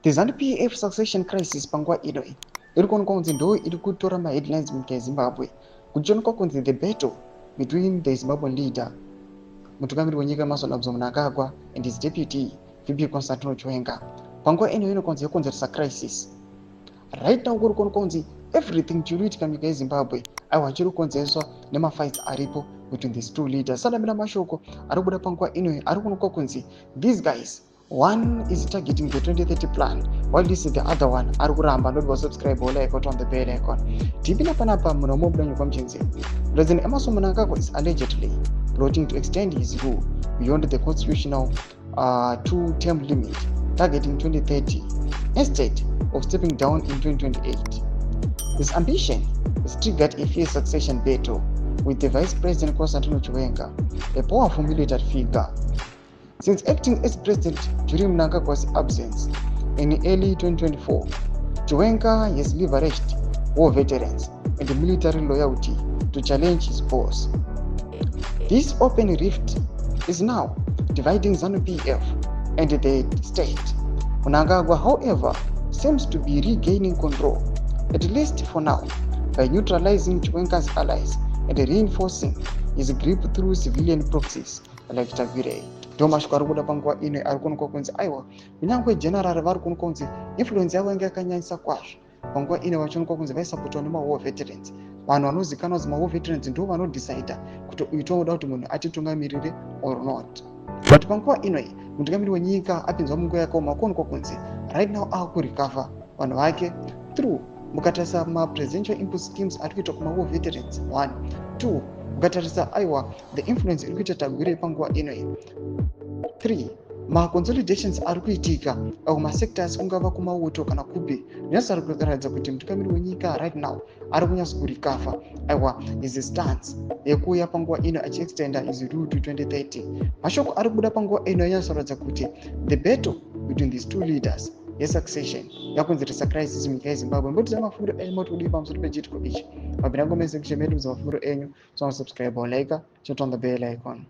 The ZANU-PF succession crisis panguva ino iri kuonekwa kunzi ndo iri kutora maheadlines munyika yeZimbabwe, kuchionekwa kunzi the battle between the Zimbabwean leader mutungamiri wenyika Emmerson Mnangagwa and his deputy VP Constantino Chiwenga panguva ino inokonzi yokonzeresa crisis. Right now kuri kuonekwa kunzi everything chiri kuitika munyika yeZimbabwe aiwa chiri kukonzereswa nemafights aripo between these two leaders. Sadamira mashoko ari kubuda panguva ino ari kuonekwa kunzi these guys, one is targeting the 2030 plan, while this is the other one. Arikuramba not subscribe or like on the bell icon. Tipina panapa munomo budanyo kwa mchenzi. President Emmerson Mnangagwa is allegedly plotting to extend his rule beyond the constitutional two-term limit, targeting 2030, instead of stepping down in 2028. His ambition is triggered a fierce succession battle with the Vice President Constantino Chiwenga, a powerful military figure. Since acting as president during Mnangagwa's absence in early 2024, Chiwenga has leveraged war veterans and military loyalty to challenge his boss. This open rift is now dividing ZANU-PF and the state. Mnangagwa, however, seems to be regaining control, at least for now, by neutralizing Chiwenga's allies and reinforcing his grip through civilian proxies like Tagwire. Domashko ari kuda panguva ino ari kuonekwa kunzi aiwa kunyangwe general vari kuonekwa kunzi influence yavo yanga yakanyanyisa kwazvo panguva ino vachionekwa kunzi vaisupportwa nemawar veterans. Vanhu vanozivikanwa kuti mawar veterans ndivo vanodecida kuti uyu toda kuti munhu atitungamirire or not. But panguva ino mutungamiri wenyika apinzwa munguva yakaoma kuonekwa kunzi right now akurecover vanhu vake through mukatarisa ma-presidential input schemes ari kuitwa kumawar veterans 1 2 mukatarisa aiwa the influence iri kuita Tagwire panguva ino 3 ma-consolidations ari kuitika au masectors kungava kumauto kana kupi nyasa ari kuratidza kuti mutungamiri wenyika right now ari kunyasa kurecover aiwa his stance yekuuya panguva ino achiextenda his rule to 2030. Mashoko ari kubuda panguva ino yanyasa kuratidza kuti the battle between these two leaders yesuccession yakonzeresa crisis munyika yeZimbabwe. Mbotidza mafungiro enyu moti kudii pamusoro pechitiko ichi. Mabvira ngomese kuche medu mafungiro enyu, so subscribe or like, turn on the bell icon.